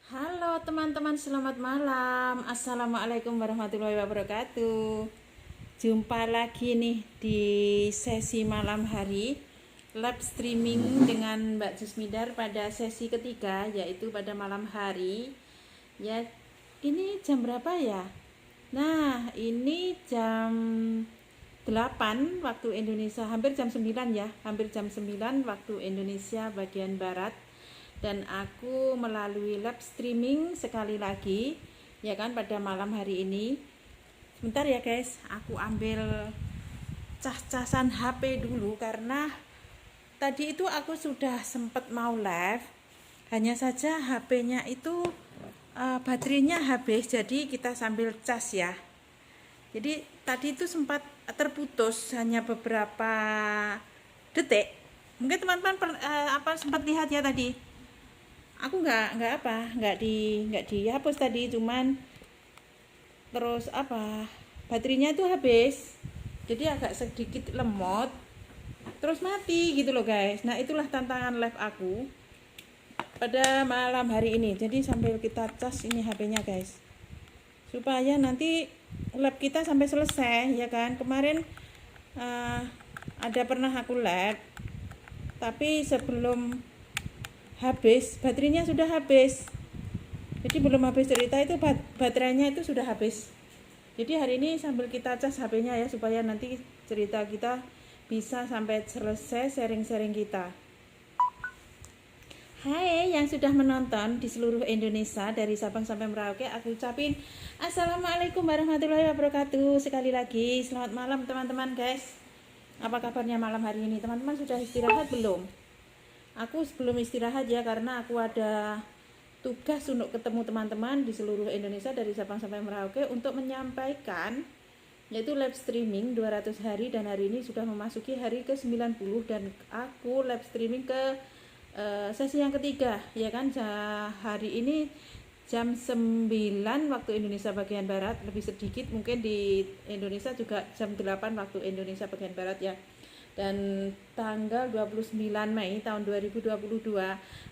Halo teman-teman, selamat malam. Assalamualaikum warahmatullahi wabarakatuh. Jumpa lagi nih di sesi malam hari live streaming dengan Mbak Jusmidar pada sesi ketiga, yaitu pada malam hari. Ya, ini jam berapa ya? Nah, ini jam 8 waktu Indonesia, hampir jam 9 ya, hampir jam 9 waktu Indonesia bagian barat. Dan aku melalui live streaming sekali lagi ya kan pada malam hari ini. Sebentar ya guys, aku ambil cas-casan HP dulu karena tadi itu aku sudah sempat mau live, hanya saja HP-nya itu baterainya habis, jadi kita sambil cas ya. Jadi tadi itu sempat terputus hanya beberapa detik. Mungkin teman-teman sempat lihat ya tadi. Aku nggak dihapus tadi, cuman terus baterainya itu habis, jadi agak sedikit lemot terus mati gitu loh guys. Nah, itulah tantangan live aku pada malam hari ini. Jadi sambil kita cas ini HP-nya guys, supaya nanti live kita sampai selesai ya kan. Kemarin ada pernah aku live, tapi sebelum habis baterainya sudah habis, jadi belum habis cerita itu baterainya itu sudah habis. Jadi hari ini sambil kita cas HP-nya ya, supaya nanti cerita kita bisa sampai selesai sharing-sharing kita. Hai yang sudah menonton di seluruh Indonesia dari Sabang sampai Merauke, aku ucapin Assalamualaikum warahmatullahi wabarakatuh. Sekali lagi selamat malam teman-teman guys. Apa kabarnya malam hari ini? Teman-teman sudah istirahat belum? Aku sebelum istirahat ya, karena aku ada tugas untuk ketemu teman-teman di seluruh Indonesia dari Sabang sampai Merauke untuk menyampaikan yaitu live streaming 200 hari, dan hari ini sudah memasuki hari ke-90 dan aku live streaming ke sesi yang ketiga ya kan. Hari ini jam 9 waktu Indonesia bagian barat, lebih sedikit mungkin di Indonesia juga jam 8 waktu Indonesia bagian barat ya. Dan tanggal 29 Mei tahun 2022.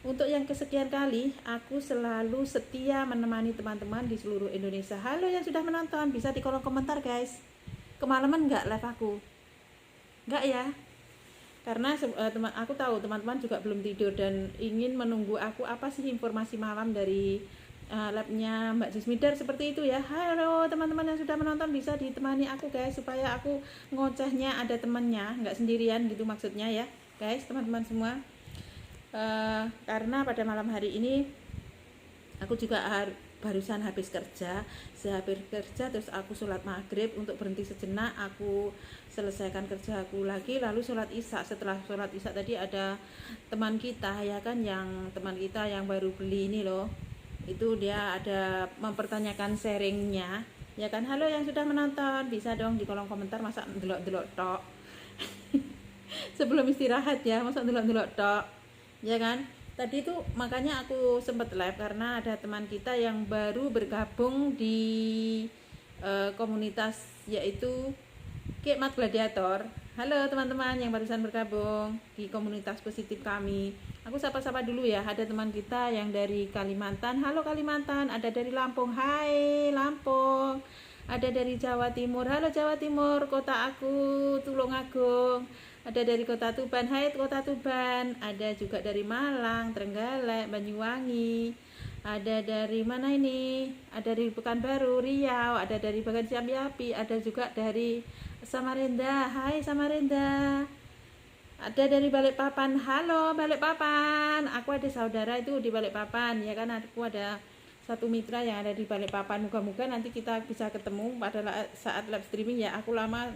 Untuk yang kesekian kali, aku selalu setia menemani teman-teman di seluruh Indonesia. Halo yang sudah menonton, bisa di kolom komentar guys. Kemalaman nggak live aku? Nggak ya? Karena aku tahu teman-teman juga belum tidur dan ingin menunggu aku apa sih informasi malam dari labnya Mbak Jusmidar seperti itu ya. Halo teman-teman yang sudah menonton, bisa ditemani aku guys, supaya aku ngocehnya ada temannya, nggak sendirian gitu maksudnya ya guys, teman-teman semua. Karena pada malam hari ini aku juga barusan habis kerja. Sehabis kerja terus aku sholat maghrib untuk berhenti sejenak, aku selesaikan kerja aku lagi, lalu sholat isya. Setelah sholat isya tadi ada teman kita ya kan, teman kita yang baru beli ini loh, itu dia ada mempertanyakan sharingnya ya kan. Halo yang sudah menonton, bisa dong di kolom komentar, masa delok-delok tok sebelum istirahat ya, masa delok-delok tok ya kan. Tadi itu makanya aku sempat live karena ada teman kita yang baru bergabung di komunitas yaitu Kikmat Gladiator. Halo teman-teman yang barusan bergabung di komunitas positif kami. Aku sapa-sapa dulu ya. Ada teman kita yang dari Kalimantan. Halo Kalimantan. Ada dari Lampung. Hai Lampung. Ada dari Jawa Timur. Halo Jawa Timur, kota aku Tulungagung. Ada dari Kota Tuban. Hai Kota Tuban. Ada juga dari Malang, Trenggalek, Banyuwangi. Ada dari mana ini? Ada dari Pekanbaru, Riau. Ada dari Bagan Jambi, ada juga dari Samarinda. Hai Samarinda. Ada dari Balikpapan. Halo Balikpapan. Aku ada saudara itu di Balikpapan ya kan. Aku ada satu mitra yang ada di Balikpapan. Moga-moga nanti kita bisa ketemu pada saat live streaming ya. Aku lama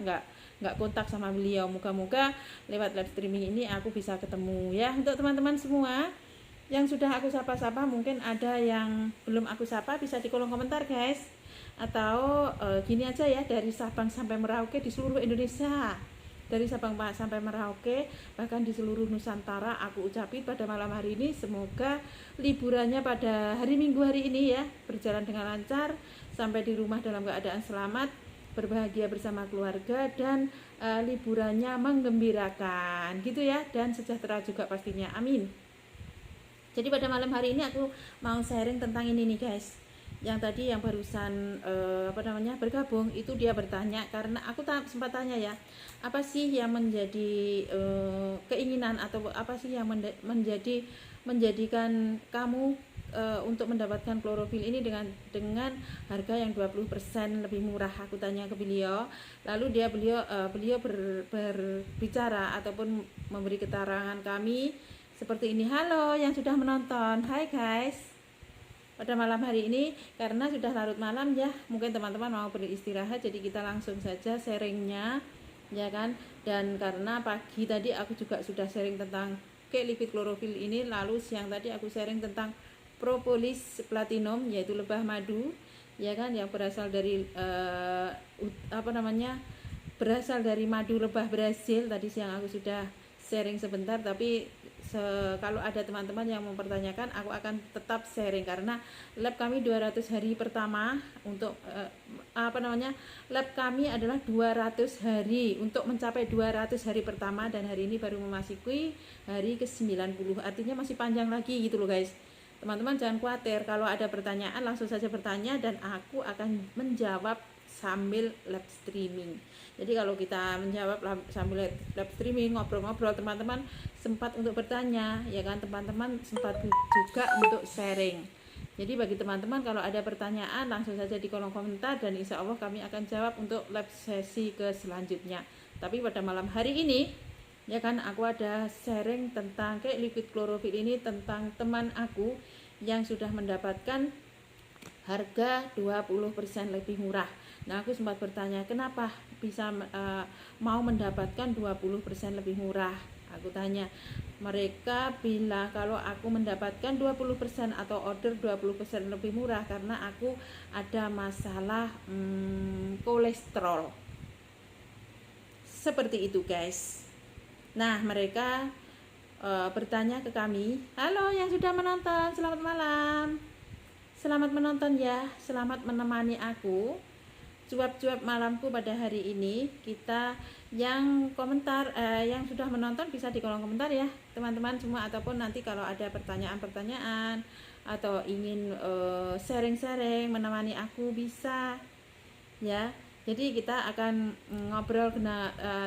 nggak kontak sama beliau. Moga-moga lewat live streaming ini aku bisa ketemu ya. Untuk teman-teman semua yang sudah aku sapa-sapa, mungkin ada yang belum aku sapa, bisa di kolom komentar guys. Atau gini aja ya, dari Sabang sampai Merauke di seluruh Indonesia, dari Sabang sampai Merauke, bahkan di seluruh Nusantara, aku ucapin pada malam hari ini semoga liburannya pada hari Minggu hari ini ya berjalan dengan lancar, sampai di rumah dalam keadaan selamat, berbahagia bersama keluarga, dan liburannya menggembirakan gitu ya, dan sejahtera juga pastinya, amin. Jadi pada malam hari ini aku mau sharing tentang ini nih guys. Yang tadi yang barusan bergabung itu dia bertanya, karena aku sempat tanya ya, apa sih yang menjadi keinginan atau apa sih yang menjadikan kamu untuk mendapatkan klorofil ini dengan harga yang 20% lebih murah, aku tanya ke beliau. Lalu beliau berbicara ataupun memberi keterangan kami seperti ini. Halo yang sudah menonton, hai guys. Pada malam hari ini karena sudah larut malam ya, mungkin teman-teman mau beristirahat, jadi kita langsung saja sharingnya ya kan. Dan karena pagi tadi aku juga sudah sharing tentang lipid klorofil ini, lalu siang tadi aku sharing tentang propolis platinum, yaitu lebah madu ya kan, yang berasal dari berasal dari madu lebah Brasil. Tadi siang aku sudah sharing sebentar, tapi kalau ada teman-teman yang mempertanyakan, aku akan tetap sharing karena lab kami 200 hari pertama untuk lab kami adalah 200 hari untuk mencapai 200 hari pertama, dan hari ini baru memasuki hari ke-90, artinya masih panjang lagi gitu loh guys. Teman-teman jangan khawatir, kalau ada pertanyaan langsung saja bertanya dan aku akan menjawab sambil live streaming. Jadi kalau kita menjawab sambil live streaming, ngobrol-ngobrol, teman-teman sempat untuk bertanya ya kan, teman-teman sempat juga untuk sharing. Jadi bagi teman-teman kalau ada pertanyaan langsung saja di kolom komentar, dan insya Allah kami akan jawab untuk live sesi ke selanjutnya. Tapi pada malam hari ini ya kan, aku ada sharing tentang lipid klorofil ini tentang teman aku yang sudah mendapatkan harga 20% lebih murah. Nah, aku sempat bertanya kenapa bisa mau mendapatkan 20% lebih murah. Aku tanya, mereka bilang kalau aku mendapatkan 20% atau order 20% lebih murah karena aku ada masalah kolesterol. Seperti itu guys. Nah, mereka bertanya ke kami, halo yang sudah menonton, selamat malam. Selamat menonton ya, selamat menemani aku cuap-cuap malamku pada hari ini. Kita yang komentar, yang sudah menonton bisa di kolom komentar ya teman-teman semua, ataupun nanti kalau ada pertanyaan-pertanyaan atau ingin sharing-sharing menemani aku bisa ya. Jadi kita akan ngobrol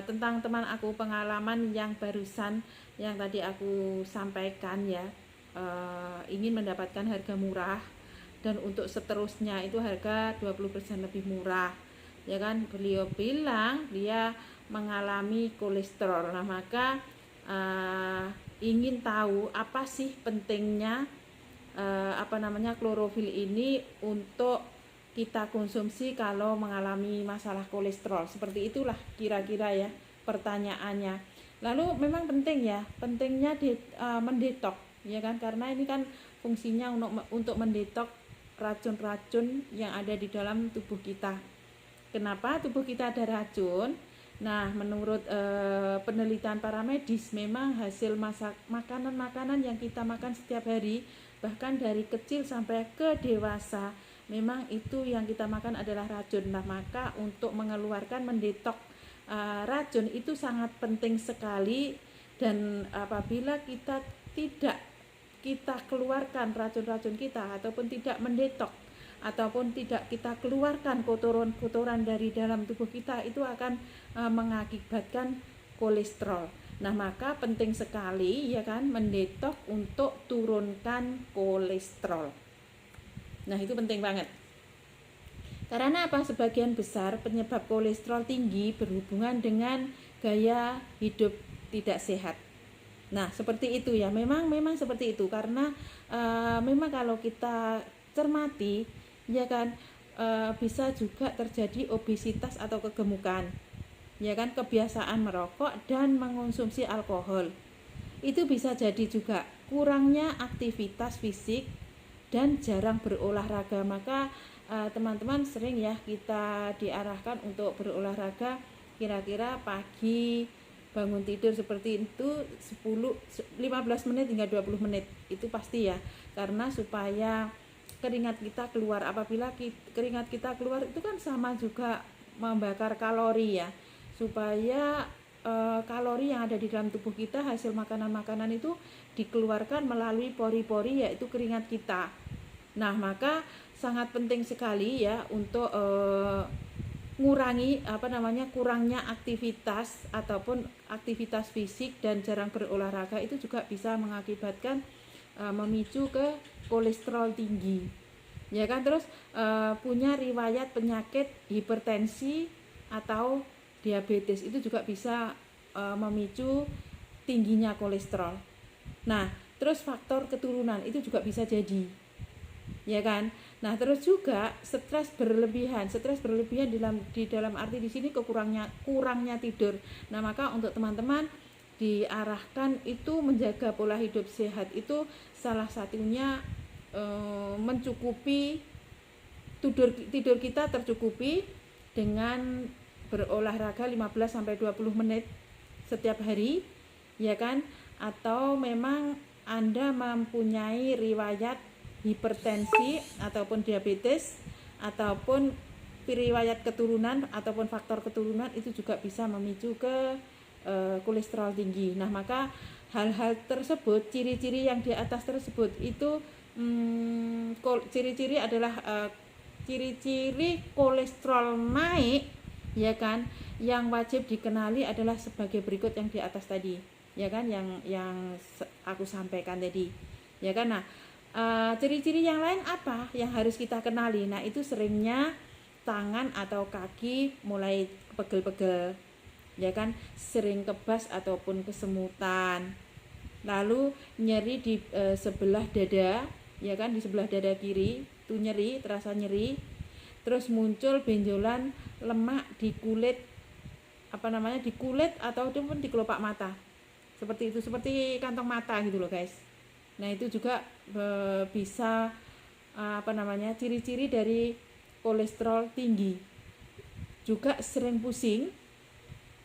tentang teman aku, pengalaman yang barusan yang tadi aku sampaikan ya, ingin mendapatkan harga murah, dan untuk seterusnya itu harga 20% lebih murah ya kan. Beliau bilang dia mengalami kolesterol. Nah, maka ingin tahu apa sih pentingnya klorofil ini untuk kita konsumsi kalau mengalami masalah kolesterol. Seperti itulah kira-kira ya pertanyaannya. Lalu memang penting ya, pentingnya mendetok ya kan, karena ini kan fungsinya untuk mendetok racun-racun yang ada di dalam tubuh kita. Kenapa tubuh kita ada racun? Nah, menurut penelitian para medis, memang hasil makanan-makanan yang kita makan setiap hari, bahkan dari kecil sampai ke dewasa, memang itu yang kita makan adalah racun. Nah, maka untuk mengeluarkan, mendetok racun itu sangat penting sekali. Dan apabila kita keluarkan racun-racun kita, ataupun tidak mendetok, ataupun tidak kita keluarkan kotoran-kotoran dari dalam tubuh kita, itu akan mengakibatkan kolesterol. Nah, maka penting sekali ya kan mendetok untuk turunkan kolesterol. Nah, itu penting banget. Karena apa? Sebagian besar penyebab kolesterol tinggi berhubungan dengan gaya hidup tidak sehat. Nah, seperti itu ya, memang seperti itu, karena memang kalau kita cermati ya kan, bisa juga terjadi obesitas atau kegemukan ya kan, kebiasaan merokok dan mengonsumsi alkohol. Itu bisa jadi juga kurangnya aktivitas fisik dan jarang berolahraga. Maka teman-teman sering ya kita diarahkan untuk berolahraga kira-kira pagi bangun tidur seperti itu 15 menit hingga 20 menit itu pasti ya, karena supaya keringat kita keluar. Apabila keringat kita keluar itu kan sama juga membakar kalori ya, supaya kalori yang ada di dalam tubuh kita, hasil makanan-makanan itu dikeluarkan melalui pori-pori, yaitu keringat kita. Nah, maka sangat penting sekali ya untuk ngurangi kurangnya aktivitas ataupun aktivitas fisik dan jarang berolahraga itu juga bisa mengakibatkan memicu ke kolesterol tinggi. Ya kan, terus punya riwayat penyakit hipertensi atau diabetes itu juga bisa memicu tingginya kolesterol. Nah, terus faktor keturunan itu juga bisa jadi, ya kan. Nah, terus juga stres berlebihan di dalam arti di sini kurangnya tidur. Nah, maka untuk teman-teman diarahkan itu menjaga pola hidup sehat itu salah satunya mencukupi tidur kita tercukupi dengan berolahraga 15-20 menit setiap hari, ya kan? Atau memang Anda mempunyai riwayat hipertensi ataupun diabetes ataupun riwayat keturunan ataupun faktor keturunan itu juga bisa memicu ke kolesterol tinggi. Nah, maka hal-hal tersebut, ciri-ciri yang di atas tersebut itu ciri-ciri adalah ciri-ciri kolesterol naik, ya kan, yang wajib dikenali adalah sebagai berikut yang di atas tadi, ya kan, yang aku sampaikan tadi, ya kan. Nah, ciri-ciri yang lain apa yang harus kita kenali? Nah, itu seringnya tangan atau kaki mulai pegel-pegel, ya kan, sering kebas ataupun kesemutan, lalu nyeri di sebelah dada, ya kan, di sebelah dada kiri itu nyeri, terasa nyeri. Terus muncul benjolan lemak di kulit di kulit ataupun di kelopak mata, seperti itu, seperti kantong mata gitu loh guys. Nah, itu juga bisa ciri-ciri dari kolesterol tinggi. Juga sering pusing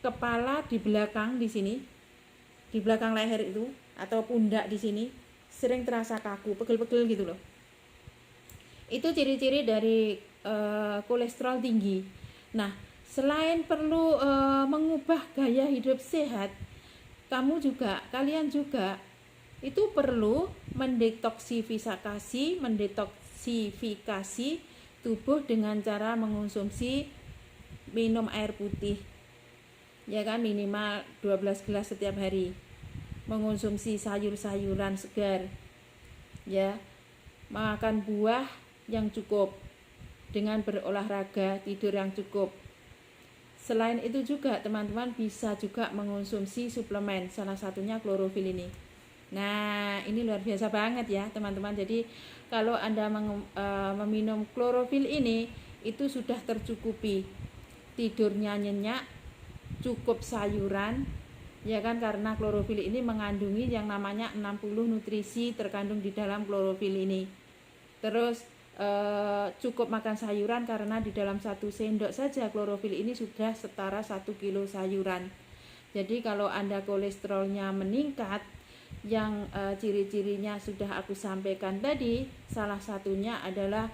kepala di belakang, di sini di belakang leher itu atau pundak di sini sering terasa kaku, pegel-pegel gitu loh. Itu ciri-ciri dari kolesterol tinggi. Nah, selain perlu mengubah gaya hidup sehat, kalian juga itu perlu mendetoksifikasi tubuh dengan cara mengonsumsi minum air putih, ya kan, minimal 12 gelas setiap hari. Mengonsumsi sayur-sayuran segar, ya, makan buah yang cukup, dengan berolahraga, tidur yang cukup. Selain itu juga teman-teman bisa juga mengonsumsi suplemen, salah satunya klorofil ini. Nah, ini luar biasa banget ya teman-teman. Jadi kalau Anda meminum klorofil ini itu sudah tercukupi, tidurnya nyenyak, cukup sayuran, ya kan, karena klorofil ini mengandungi yang namanya 60 nutrisi terkandung di dalam klorofil ini. Terus cukup makan sayuran karena di dalam 1 sendok saja klorofil ini sudah setara 1 kilo sayuran. Jadi kalau Anda kolesterolnya meningkat, yang ciri-cirinya sudah aku sampaikan tadi, salah satunya adalah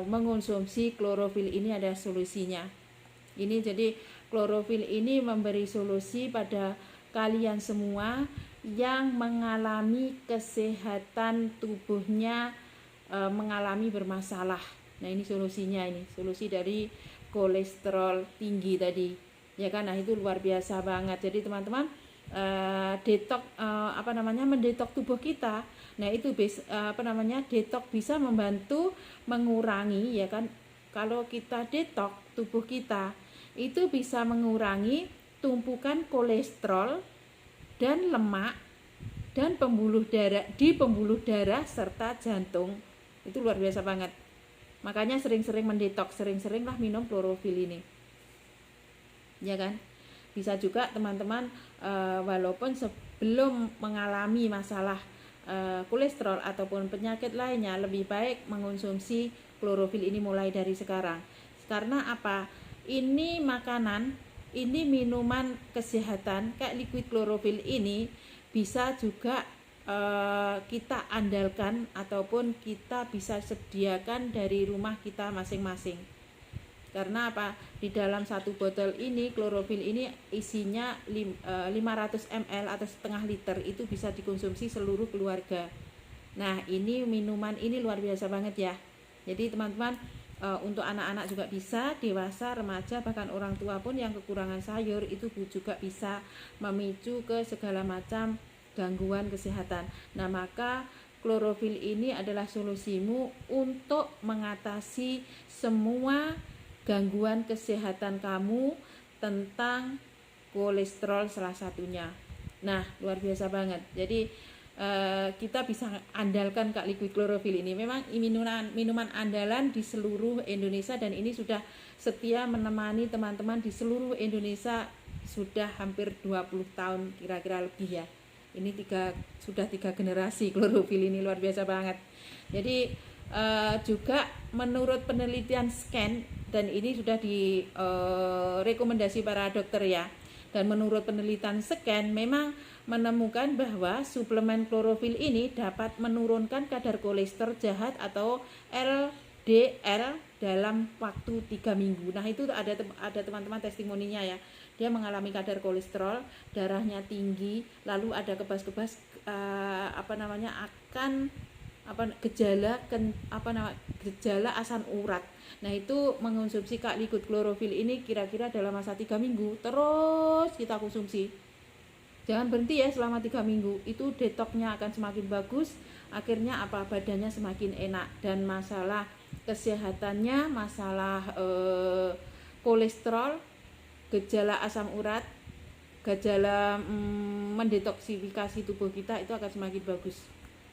mengonsumsi klorofil ini ada solusinya. Ini jadi klorofil ini memberi solusi pada kalian semua yang mengalami kesehatan tubuhnya mengalami bermasalah. Nah, ini solusinya, ini solusi dari kolesterol tinggi tadi, ya kan. Nah, itu luar biasa banget. Jadi teman-teman mendetok tubuh kita. Nah, itu detok bisa membantu mengurangi, ya kan. Kalau kita detok tubuh kita itu bisa mengurangi tumpukan kolesterol dan lemak dan pembuluh darah serta jantung. Itu luar biasa banget. Makanya sering-sering mendetok, sering-seringlah minum klorofil ini, ya kan. Bisa juga teman-teman walaupun sebelum mengalami masalah kolesterol ataupun penyakit lainnya, lebih baik mengonsumsi klorofil ini mulai dari sekarang. Karena apa? Ini makanan, ini minuman kesehatan kayak liquid klorofil ini bisa juga kita andalkan ataupun kita bisa sediakan dari rumah kita masing-masing. Karena apa? Di dalam satu botol ini klorofil ini isinya 500 ml atau setengah liter, itu bisa dikonsumsi seluruh keluarga. Nah, ini minuman ini luar biasa banget ya. Jadi teman-teman, untuk anak-anak juga bisa, dewasa, remaja, bahkan orang tua pun yang kekurangan sayur itu juga bisa memicu ke segala macam gangguan kesehatan. Nah, maka klorofil ini adalah solusimu untuk mengatasi semua gangguan kesehatan kamu tentang kolesterol salah satunya. Nah, luar biasa banget. Jadi kita bisa andalkan Kak Liquid Klorofil ini. Memang minuman andalan di seluruh Indonesia, dan ini sudah setia menemani teman-teman di seluruh Indonesia sudah hampir 20 tahun kira-kira lebih ya. Ini sudah 3 generasi klorofil ini, luar biasa banget. Jadi juga menurut penelitian SCAN, dan ini sudah direkomendasi para dokter ya. Dan menurut penelitian SCAN memang menemukan bahwa suplemen klorofil ini dapat menurunkan kadar kolesterol jahat atau LDL dalam waktu 3 minggu. Nah, itu ada teman-teman testimoninya ya. Dia mengalami kadar kolesterol, darahnya tinggi, lalu ada kebas-kebas gejala asam urat. Nah, itu mengonsumsi Kak Liquid Klorofil ini kira-kira dalam masa 3 minggu. Terus kita konsumsi. Jangan berhenti ya selama 3 minggu. Itu detoknya akan semakin bagus. Akhirnya badannya semakin enak. Dan masalah kesehatannya, masalah kolesterol, gejala asam urat, gejala mendetoksifikasi tubuh kita itu akan semakin bagus.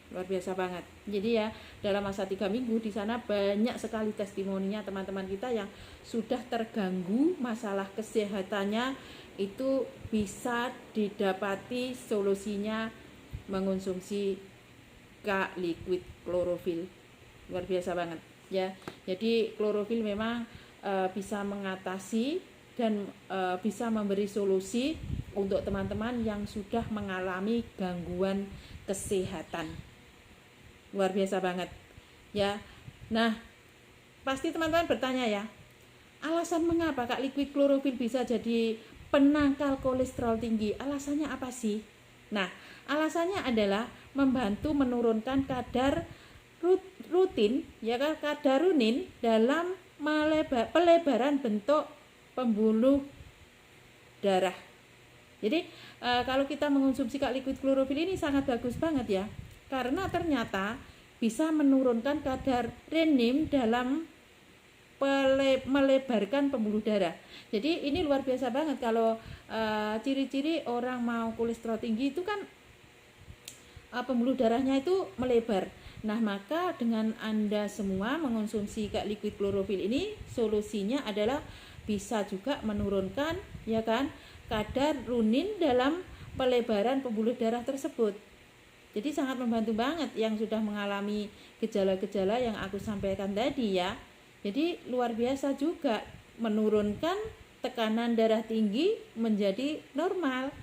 Luar biasa banget. Jadi ya, dalam masa 3 minggu di sana banyak sekali testimoninya teman-teman kita yang sudah terganggu masalah kesehatannya, itu bisa didapati solusinya mengonsumsi Kak Liquid Klorofil. Luar biasa banget ya. Jadi klorofil memang bisa mengatasi dan bisa memberi solusi untuk teman-teman yang sudah mengalami gangguan kesehatan. Luar biasa banget ya. Nah, pasti teman-teman bertanya ya, alasan mengapa Kak Liquid Klorofil bisa jadi penangkal kolesterol tinggi? Alasannya apa sih? Nah, alasannya adalah membantu menurunkan kadar rutin ya, kadar runin dalam pelebaran bentuk pembuluh darah. Jadi kalau kita mengonsumsi Kak Liquid Klorofil ini sangat bagus banget ya, karena ternyata bisa menurunkan kadar renin dalam melebarkan pembuluh darah. Jadi ini luar biasa banget. Kalau ciri-ciri orang mau kolesterol tinggi itu kan pembuluh darahnya itu melebar. Nah, maka dengan Anda semua mengonsumsi Kak Liquid Klorofil ini, solusinya adalah bisa juga menurunkan ya kan kadar renin dalam pelebaran pembuluh darah tersebut. Jadi sangat membantu banget yang sudah mengalami gejala-gejala yang aku sampaikan tadi ya. Jadi luar biasa juga menurunkan tekanan darah tinggi menjadi normal.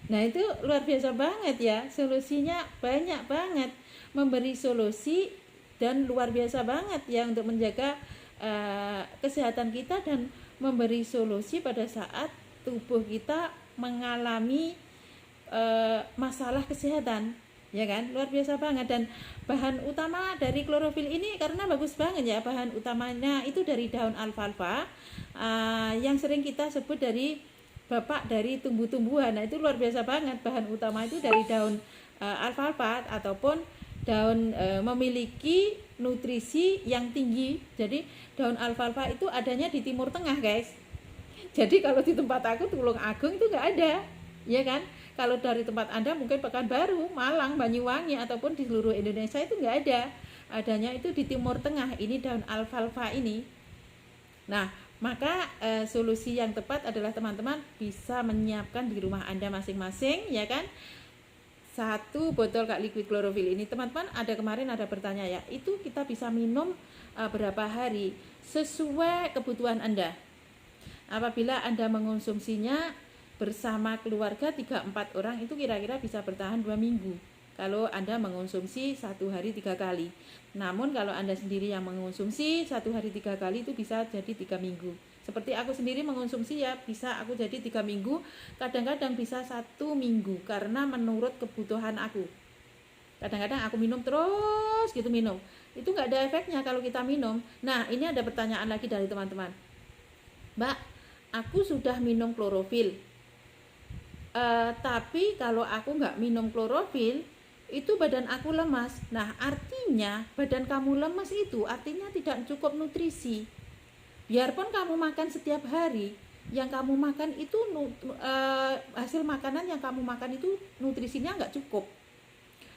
Nah, itu luar biasa banget ya. Solusinya banyak banget, memberi solusi dan luar biasa banget ya untuk menjaga kesehatan kita dan memberi solusi pada saat tubuh kita mengalami masalah kesehatan. Ya kan, luar biasa banget. Dan bahan utama dari klorofil ini karena bagus banget ya, bahan utamanya itu dari daun alfalfa, yang sering kita sebut dari bapak dari tumbuh-tumbuhan. Nah, itu luar biasa banget, bahan utama itu dari daun alfalfa ataupun daun memiliki nutrisi yang tinggi. Jadi daun alfalfa itu adanya di Timur Tengah guys. Jadi kalau di tempat aku Tulungagung itu nggak ada, ya kan? Kalau dari tempat Anda mungkin Pekanbaru, Malang, Banyuwangi ataupun di seluruh Indonesia itu nggak ada. Adanya itu di Timur Tengah, ini daun alfalfa ini. Nah, maka solusi yang tepat adalah teman-teman bisa menyiapkan di rumah Anda masing-masing, ya kan? 1 botol Kak Liquid Klorofil ini, teman-teman kemarin ada bertanya ya, itu kita bisa minum berapa hari sesuai kebutuhan Anda. Apabila Anda mengonsumsinya bersama keluarga 3-4 orang itu kira-kira bisa bertahan 2 minggu. kalau Anda mengonsumsi 1 hari 3 kali. Namun kalau Anda sendiri yang mengonsumsi 1 hari 3 kali itu bisa jadi 3 minggu. Seperti aku sendiri mengonsumsi ya bisa aku jadi 3 minggu, kadang-kadang bisa 1 minggu karena menurut kebutuhan aku. Kadang-kadang aku minum terus gitu minum. Itu nggak ada efeknya kalau kita minum. Nah ini ada pertanyaan lagi dari teman-teman. Mbak, aku sudah minum klorofil. Tapi kalau aku nggak minum klorofil, itu badan aku lemas. Nah artinya badan kamu lemas itu artinya tidak cukup nutrisi. Biarpun kamu makan setiap hari, yang kamu makan itu hasil makanan yang kamu makan itu nutrisinya nggak cukup.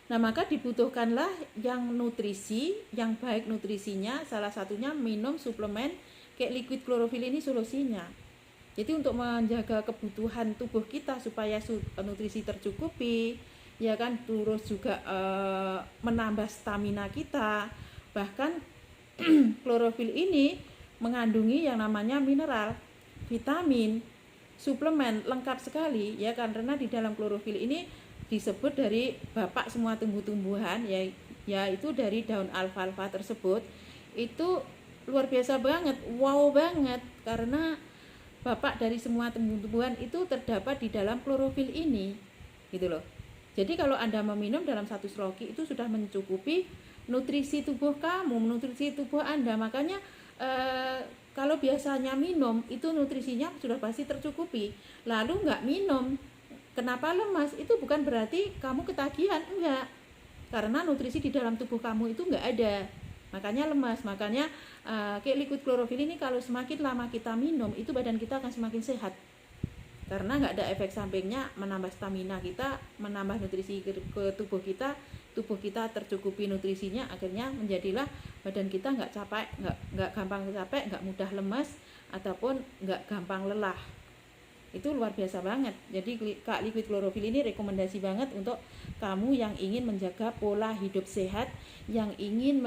Nah maka dibutuhkanlah yang nutrisi, yang baik nutrisinya, salah satunya minum suplemen kayak liquid klorofil ini solusinya. Jadi untuk menjaga kebutuhan tubuh kita supaya nutrisi tercukupi, ya kan, terus juga menambah stamina kita. Bahkan klorofil ini mengandungi yang namanya mineral, vitamin, suplemen lengkap sekali ya, karena di dalam klorofil ini disebut dari bapak semua tumbuh-tumbuhan yaitu dari daun alfalfa tersebut. Itu luar biasa banget, wow banget, karena bapak dari semua tumbuh-tumbuhan itu terdapat di dalam klorofil ini gitu loh. Jadi kalau Anda meminum dalam 1 sloki itu sudah mencukupi nutrisi tubuh kamu, nutrisi tubuh Anda. Makanya kalau biasanya minum itu nutrisinya sudah pasti tercukupi, lalu nggak minum, kenapa lemas? Itu bukan berarti kamu ketagihan, enggak, karena nutrisi di dalam tubuh kamu itu nggak ada, makanya lemas. Makanya kayak liquid klorofil ini kalau semakin lama kita minum itu badan kita akan semakin sehat, karena nggak ada efek sampingnya, menambah stamina kita, menambah nutrisi ke tubuh kita tercukupi nutrisinya, akhirnya menjadilah badan kita nggak capek, nggak gampang capek, nggak mudah lemas, ataupun nggak gampang lelah. Itu luar biasa banget. Jadi Kak liquid klorofil ini rekomendasi banget untuk kamu yang ingin menjaga pola hidup sehat, yang ingin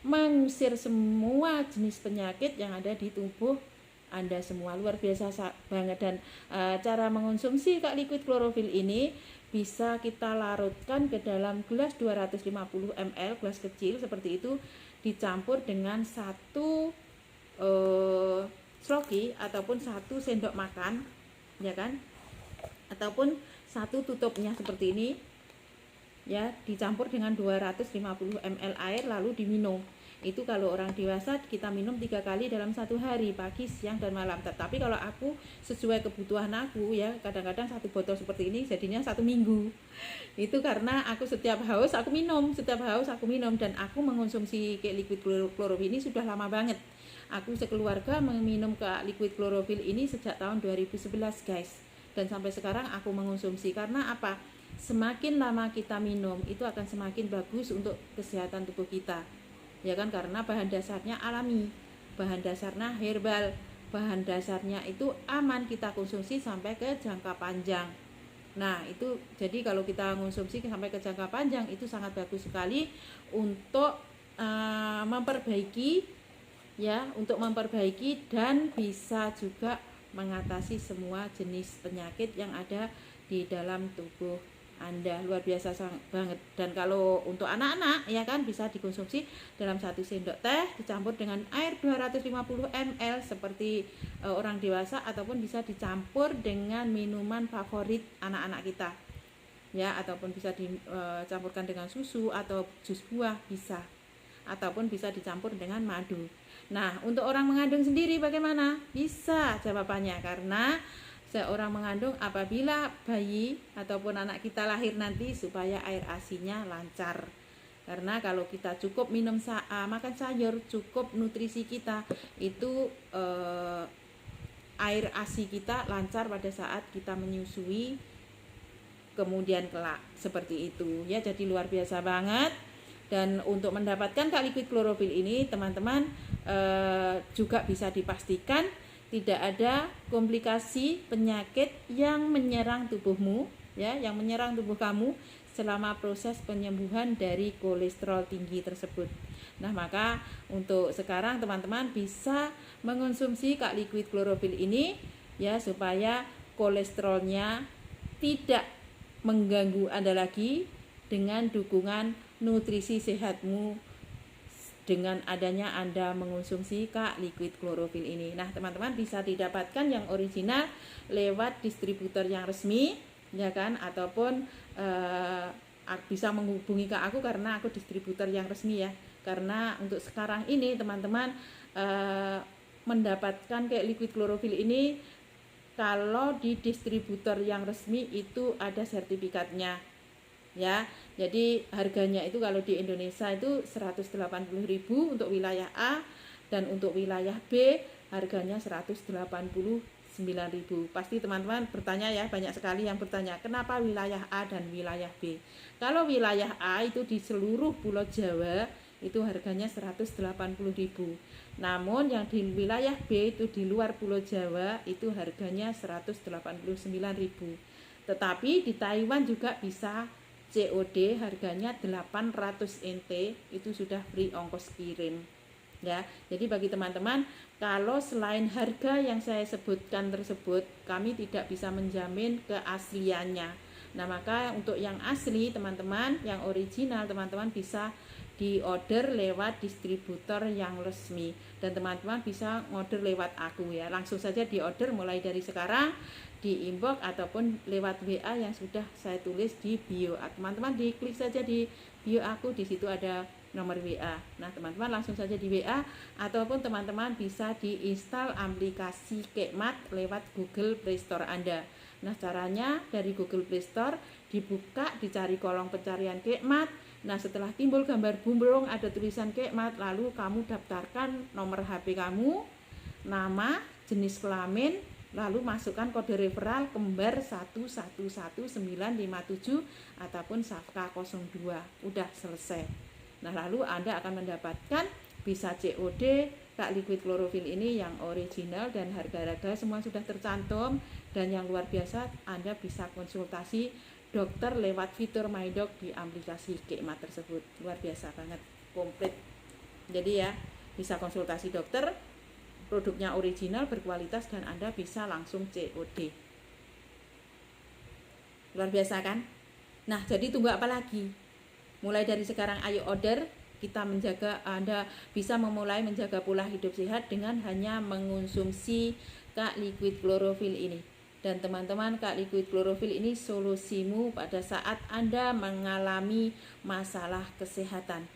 mengusir semua jenis penyakit yang ada di tubuh Anda semua. Luar biasa banget. Dan cara mengonsumsi Kak liquid klorofil ini bisa kita larutkan ke dalam gelas 250 ml, gelas kecil seperti itu, dicampur dengan 1 sloki ataupun 1 sendok makan, ya kan, ataupun 1 tutupnya seperti ini ya, dicampur dengan 250 ml air lalu diminum. Itu kalau orang dewasa kita minum 3 kali dalam 1 hari, pagi, siang, dan malam. Tetapi kalau aku sesuai kebutuhan aku ya, kadang-kadang 1 botol seperti ini jadinya 1 minggu. Itu karena aku setiap haus aku minum, dan aku mengonsumsi kayak liquid klorofil ini sudah lama banget. Aku sekeluarga meminum ke liquid klorofil ini sejak tahun 2011 guys. Dan sampai sekarang aku mengonsumsi. Karena apa? Semakin lama kita minum itu akan semakin bagus untuk kesehatan tubuh kita, ya kan, karena bahan dasarnya alami, bahan dasarnya herbal, bahan dasarnya itu aman kita konsumsi sampai ke jangka panjang. Nah itu jadi kalau kita konsumsi sampai ke jangka panjang itu sangat bagus sekali untuk memperbaiki dan bisa juga mengatasi semua jenis penyakit yang ada di dalam tubuh Anda. Luar biasa banget. Dan kalau untuk anak-anak ya kan, bisa dikonsumsi dalam 1 sendok teh dicampur dengan air 250 ml seperti orang dewasa, ataupun bisa dicampur dengan minuman favorit anak-anak kita ya, ataupun bisa dicampurkan dengan susu atau jus buah bisa, ataupun bisa dicampur dengan madu. Nah untuk orang mengandung sendiri bagaimana? Bisa jawabannya, karena seorang mengandung apabila bayi ataupun anak kita lahir nanti supaya air ASI-nya lancar. Karena kalau kita cukup makan sayur, cukup nutrisi kita itu air ASI kita lancar pada saat kita menyusui kemudian kelak, seperti itu ya. Jadi luar biasa banget. Dan untuk mendapatkan Kak liquid klorofil ini teman-teman juga bisa dipastikan tidak ada komplikasi penyakit yang menyerang tubuhmu ya, yang menyerang tubuh kamu selama proses penyembuhan dari kolesterol tinggi tersebut. Nah maka untuk sekarang teman-teman bisa mengonsumsi Kak liquid klorofil ini ya, supaya kolesterolnya tidak mengganggu Anda lagi, dengan dukungan nutrisi sehatmu dengan adanya Anda mengonsumsi Kak Liquid Chlorophyll ini. Nah, teman-teman bisa didapatkan yang original lewat distributor yang resmi, ya kan, ataupun bisa menghubungi ke aku karena aku distributor yang resmi ya. Karena untuk sekarang ini teman-teman mendapatkan kayak liquid chlorophyll ini kalau di distributor yang resmi itu ada sertifikatnya ya. Jadi harganya itu kalau di Indonesia itu 180.000 untuk wilayah A, dan untuk wilayah B harganya 189.000. Pasti teman-teman bertanya ya, banyak sekali yang bertanya kenapa wilayah A dan wilayah B. Kalau wilayah A itu di seluruh Pulau Jawa itu harganya 180.000. Namun yang di wilayah B itu di luar Pulau Jawa itu harganya 189.000. Tetapi di Taiwan juga bisa COD, harganya 800 NT, itu sudah free ongkos kirim. Ya, jadi bagi teman-teman, kalau selain harga yang saya sebutkan tersebut, kami tidak bisa menjamin keasliannya. Nah, maka untuk yang asli teman-teman, yang original teman-teman bisa diorder lewat distributor yang resmi, dan teman-teman bisa order lewat aku ya. Langsung saja diorder mulai dari sekarang di inbox ataupun lewat WA yang sudah saya tulis di bio. Teman-teman diklik saja di bio aku, di situ ada nomor WA. Nah, teman-teman langsung saja di WA, ataupun teman-teman bisa diinstal aplikasi Kekmat lewat Google Play Store Anda. Nah, caranya dari Google Play Store dibuka, dicari kolom pencarian Kekmat. Nah, setelah timbul gambar burung ada tulisan Kekmat, lalu kamu daftarkan nomor HP kamu, nama, jenis kelamin, lalu masukkan kode referral kembar 111957 ataupun Safka 02. Udah selesai. Nah, lalu Anda akan mendapatkan bisa COD Kak Liquid Chlorophyll ini yang original, dan harga-harga semua sudah tercantum. Dan yang luar biasa, Anda bisa konsultasi dokter lewat fitur MyDoc di aplikasi Kekmat tersebut. Luar biasa banget, komplit. Jadi ya, bisa konsultasi dokter, produknya original, berkualitas, dan Anda bisa langsung COD. Luar biasa kan? Nah, jadi tunggu apa lagi? Mulai dari sekarang ayo order, kita menjaga, Anda bisa memulai menjaga pola hidup sehat dengan hanya mengonsumsi Kak Liquid Chlorophyll ini. Dan teman-teman, Kak Liquid Chlorophyll ini solusimu pada saat Anda mengalami masalah kesehatan.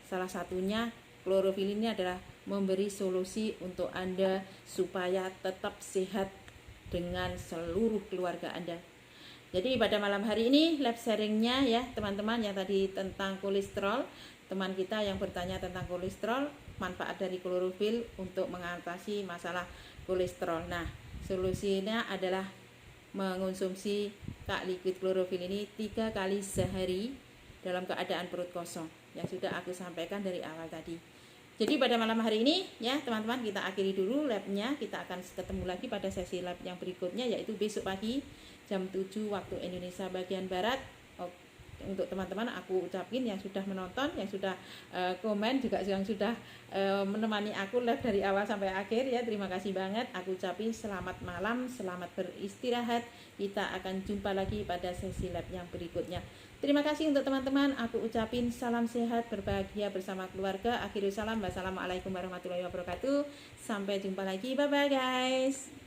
Salah satunya chlorophyll ini adalah memberi solusi untuk Anda supaya tetap sehat dengan seluruh keluarga Anda. Jadi pada malam hari ini lab sharingnya ya teman-teman, yang tadi tentang kolesterol, teman kita yang bertanya tentang kolesterol, manfaat dari chlorophyll untuk mengatasi masalah kolesterol. Nah, solusinya adalah mengonsumsi Kak Liquid Chlorophyll ini 3 kali sehari dalam keadaan perut kosong, yang sudah aku sampaikan dari awal tadi. Jadi pada malam hari ini ya teman-teman, kita akhiri dulu labnya. Kita akan ketemu lagi pada sesi lab yang berikutnya, yaitu besok pagi jam 7 waktu Indonesia bagian Barat. Untuk teman-teman aku ucapin yang sudah menonton, yang sudah komen, juga yang sudah menemani aku live dari awal sampai akhir ya, terima kasih banget. Aku ucapin selamat malam, selamat beristirahat. Kita akan jumpa lagi pada sesi lab yang berikutnya. Terima kasih untuk teman-teman. Aku ucapin salam sehat, berbahagia bersama keluarga. Akhirul salam, wassalamualaikum warahmatullahi wabarakatuh. Sampai jumpa lagi, bye bye guys.